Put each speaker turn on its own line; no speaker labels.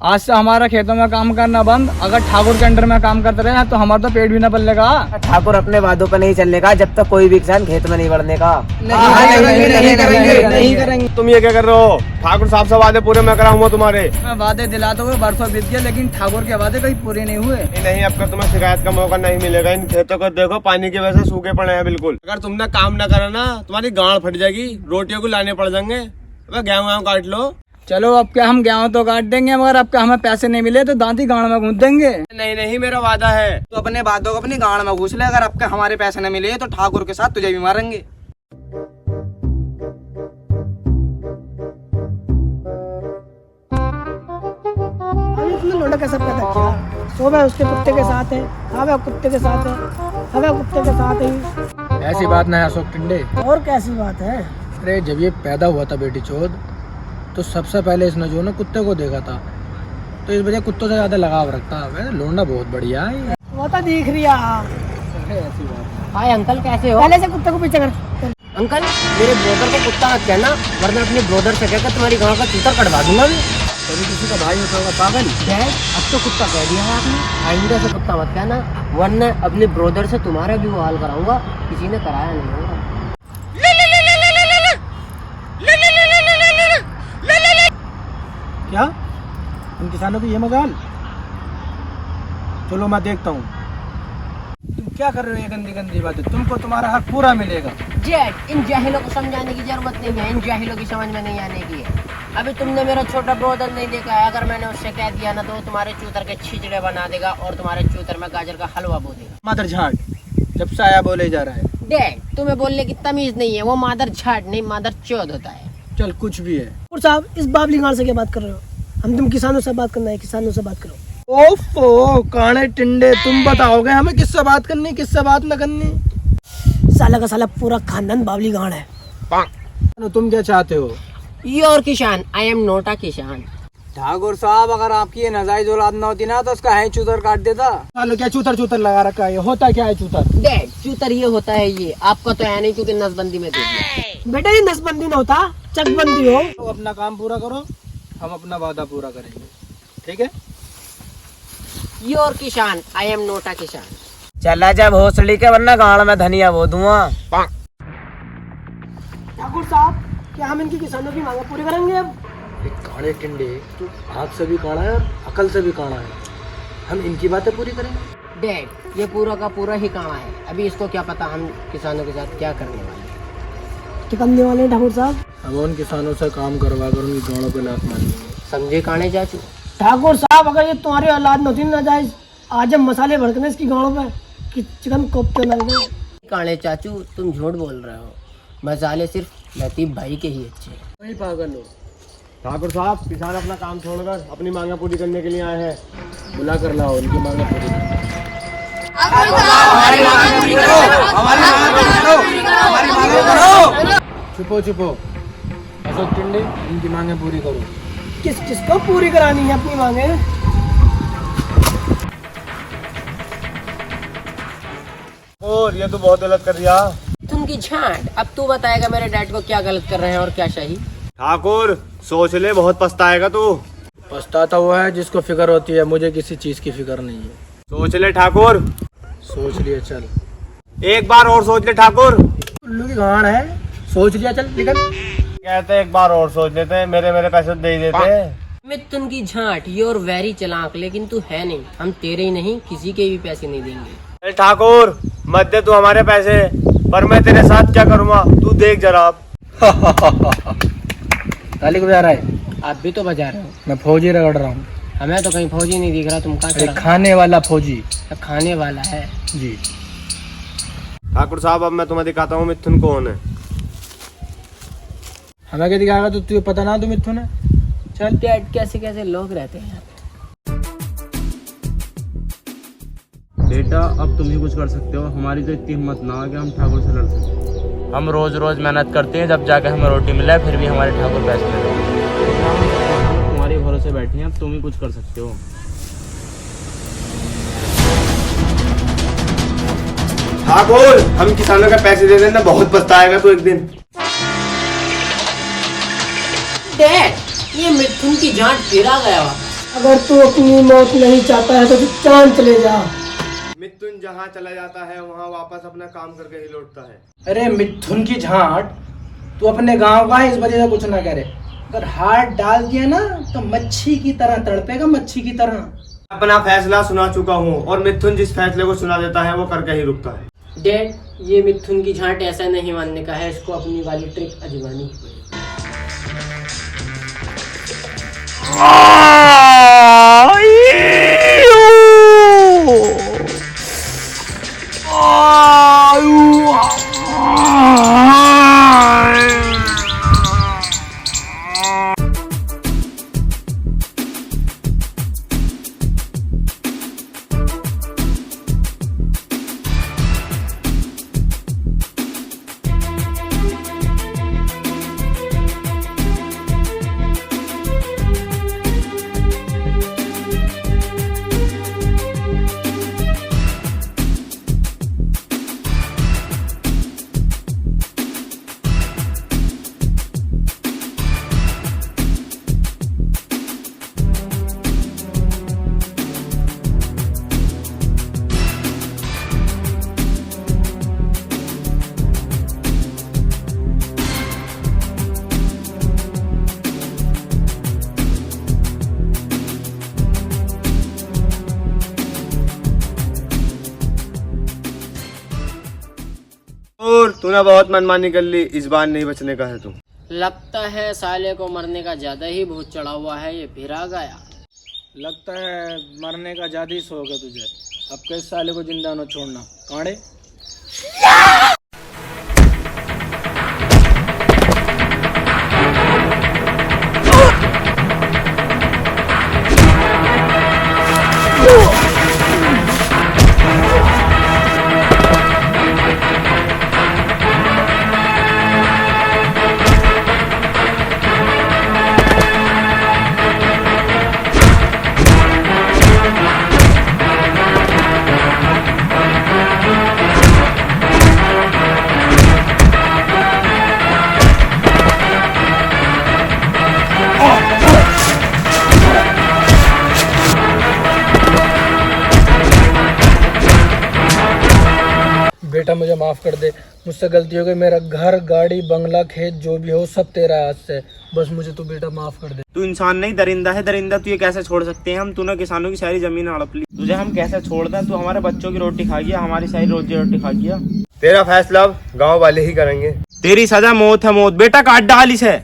आज से हमारा खेतों में काम करना बंद। अगर ठाकुर के अंडर में काम करते रहे तो हमारा तो पेट भी न पलेगा।
ठाकुर अपने वादों पर नहीं चलने का जब तक कोई भी किसान खेत में नहीं बढ़ने का।
नहीं करेंगे।
तुम ये क्या कर रहे हो? ठाकुर साहब से वादे पूरे मैं कराऊंगा तुम्हारे।
मैं वादे दिलाते हुए बरसों बीत गए, लेकिन ठाकुर के वादे कहीं पूरे नहीं हुए।
नहीं, अब तुम्हें शिकायत का मौका नहीं मिलेगा। इन खेतों को देखो, पानी की वजह से सूखे पड़े हैं बिल्कुल। अगर तुमने काम न करा ना, तुम्हारी गांड फट जाएगी, रोटियों को लाने पड़ जाएंगे। गेहूँ काट लो।
चलो अब क्या, हम गेहूँ तो काट देंगे, मगर अब क्या हमें पैसे नहीं मिले तो दांती गांड में घूस देंगे।
नहीं, मेरा वादा है।
तो अपने वादों को अपनी गांड में घुस ले। अगर आपके हमारे पैसे न मिले तो ठाकुर के साथ तुझे भी मारेंगे।
लोटा कैसा पैदा किया? सोबह उसके कुत्ते के साथ है, खावे कुत्ते के साथ है, हवे कुत्ते के साथ है।
ऐसी बात नहीं अशोक टिंडे।
और कैसी बात है?
अरे जब ये पैदा हुआ था बेटी चौध, तो सबसे पहले इसने जो ना कुत्ते को देखा था, तो इस वजह कुत्तों से ज्यादा लगाव रखता है। लोंडा बहुत बढ़िया है।
वो तो दिख रिया।
ऐसी बात।
हाय अंकल, कैसे हो?
पहले से कुत्ते को पीछे कर।
अंकल, मेरे ब्रोदर को कुत्ता मत कहना, वरना अपने ब्रोदर से कहकर तुम्हारी गांव का चूतर कटवा दूंगा मैं।
कभी किसी का भाई होता होगा पागल।
डैड, अब तो कुत्ता कह दिया है आपने। आइंदा से कुत्ता मत कहना, वरना अपने ब्रोदर से तुम्हारा भी वो हाल कराऊंगा। किसी ने कराया नहीं होगा।
क्या उन किसानों की ये मजाल? चलो मैं देखता हूँ। तुम क्या कर रहे हो ये गंदी गंदी बातें? तुमको तुम्हारा हक पूरा मिलेगा।
जेट, इन जाहिलों को समझाने की जरूरत नहीं है। इन जाहिलों की समझ में नहीं आने की है। अभी तुमने मेरा छोटा ब्रोदर नहीं देखा है। अगर मैंने उससे कह दिया ना, तो वो तुम्हारे चूतर के छिचड़े बना देगा और तुम्हारे चूतर में गाजर का हलवा बो देगा।
मादर झाड़, जब से आया बोले जा रहा है।
डैड, तुम्हें बोलने की तमीज नहीं है। वो मादर झाड़ नहीं, मादर चौध होता है।
चल कुछ भी है।
और साहब, इस बाबली गांड से क्या बात कर रहे हो? हम तुम किसानों से बात करना है, किसानों से बात करो।
ओफो काने टिंडे, तुम बताओगे हमें किससे बात करनी, किससे बात न करनी?
साला का साला पूरा खानदान बाबली गांड है।
तुम क्या चाहते हो?
योर किसान, आई एम नॉट अ किसान।
ठाकुर साहब, अगर आपकी ये नाजायज औलाद न होती ना, तो उसका है चूतर काट देता। चलो क्या चूतर चूतर लगा रखा है? होता क्या है चूतर?
डैड, चूतर ये होता है। ये आपका तो है नहीं, क्योंकि नसबंदी में देख लिया।
बेटा, ये नसबंदी न होता, चकबंदी हो।
तो अपना काम पूरा करो, हम अपना वादा पूरा करेंगे, ठीक है?
योर किसान, आई एम नॉट अ किसान। चला जा भोसड़ी के, वरना गाड़ में धनिया बो दूंगा।
ठाकुर साहब, क्या हम इनकी किसानों की मांगे पूरी करेंगे अब?
काणे टिंडे, तू हाथ से भी काड़ा है और अकल से भी काड़ा है। हम इनकी बातें पूरी करेंगे।
डैड, ये पूरा का पूरा ही काड़ा है। अभी इसको क्या पता हम किसानों के साथ क्या करने वाले हैं।
क्या करने वाले हैं ठाकुर साहब?
हम उन किसानों से काम करवा कर उनकी गाड़ों पे लात मारेंगे।
समझे काने चाचू?
ठाकुर साहब, अगर ये तुम्हारी औलाद न होती ना जाए, आज हम मसाले भड़कने इसकी गाड़ों पे कि चिकन कोफ्ते लग गए।
काने चाचू, तुम झूठ बोल रहे हो। मसाले सिर्फ लतीफ भाई के ही अच्छे हैं।
वही पागल हो।
ठाकुर साहब, किसान अपना काम छोड़कर अपनी मांगे पूरी करने के लिए आए हैं।
बुला कर लाओ उनकी मांगे पूरी करो। छुपो छुपो, अशोक टिंडे, इनकी मांगे पूरी करो।
किस किसको पूरी करानी है अपनी मांगे?
और ये तो बहुत गलत कर दिया।
तुम की झांट। अब तू बताएगा मेरे डैड को क्या गलत कर रहे हैं और क्या सही।
ठाकुर, सोच ले, बहुत पछताएगा तू।
पछताता हुआ है जिसको फिक्र होती है, मुझे किसी चीज की फिक्र नहीं है।
सोच ले ठाकुर,
सोच लिया, चल।
एक बार और सोच ले ठाकुर।
उल्लू की गाड़ है, सोच लिया, चल निकल।
कहते एक बार और सोच लेते, मेरे पैसे दे देते।
मिथुन की झांट, यूर वेरी चालाक, लेकिन तू है नहीं। हम तेरे ही नहीं, किसी के भी पैसे नहीं देंगे।
ठाकुर, मत दे तू हमारे पैसे, पर मैं तेरे साथ क्या करूँगा तू देख जरा।
ताली को बजा रहा है?
आप भी तो बजा रहे हो।
मैं फौजी रगड़ रहा हूँ।
हमें तो कहीं फौजी नहीं दिख रहा। तुम कहाँ
खाने वाला फौजी
खाने वाला है
जी।
ठाकुर साहब, अब मैं तुम्हें दिखाता हूँ मिथुन कौन है।
हमें क्या दिखाएगा? तो तुझे पता ना, तो मिथुन है। चल।
डैड, कैसे कैसे लोग रहते हैं।
बेटा, अब तुम ही कुछ कर सकते हो। हमारी तो इतनी हिम्मत ना हो कि हम ठाकुर से लड़ सकें। हम रोज रोज मेहनत करते हैं, जब जाके हमें रोटी मिला है, फिर भी हमारे ठाकुर पैसे नहीं देते। तुम्हारे भरोसे बैठे हैं, अब तुम ही कुछ कर सकते हो।
ठाकुर, हम किसानों के पैसे दे देना, बहुत पछताएगा तू एक दिन।
डैड, ये मिथुन की जान फिरा गया वापस।
अगर तू अपनी मौत नहीं चाहता है तो तू चांद चले जा।
मिथुन जहाँ चला जाता है वहाँ वापस अपना काम करके ही लौटता है।
अरे मिथुन की झांट, तू अपने गांव का है इस वजह से कुछ ना करे। अगर हाथ डाल दिया ना तो मच्छी की तरह तड़पेगा, मच्छी की तरह।
अपना फैसला सुना चुका हूँ और मिथुन जिस फैसले को सुना देता है वो करके ही रुकता है।
डैड, ये मिथुन की झांट ऐसा नहीं मानने का है, इसको अपनी वाली ट्रिक आजमानी है।
और तूने बहुत मनमानी कर ली, इस बार नहीं बचने का है तू।
लगता है साले को मरने का ज्यादा ही भूत चढ़ा हुआ है, ये फिर आ गया।
लगता है मरने का ज्यादा ही शौक है तुझे। अब किस साले को जिंदा न छोड़ना कांडे। बेटा मुझे माफ़ कर दे, मुझसे गलती हो गई। मेरा घर, गाड़ी, बंगला, खेत जो भी हो सब तेरा हाथ से। बस मुझे तू बेटा माफ़ कर दे।
तू इंसान नहीं दरिंदा है, दरिंदा तू ये कैसे छोड़ सकते हैं हम? तूने किसानों की सारी जमीन हड़प ली, तुझे हम कैसे छोड़ते हैं? तू हमारे बच्चों की रोटी खा गया, हमारी सारी रोजी रोटी खा गया।
तेरा फैसला अब गाँव वाले ही करेंगे।
तेरी सजा मौत है, मौत। बेटा काट डाल इसे।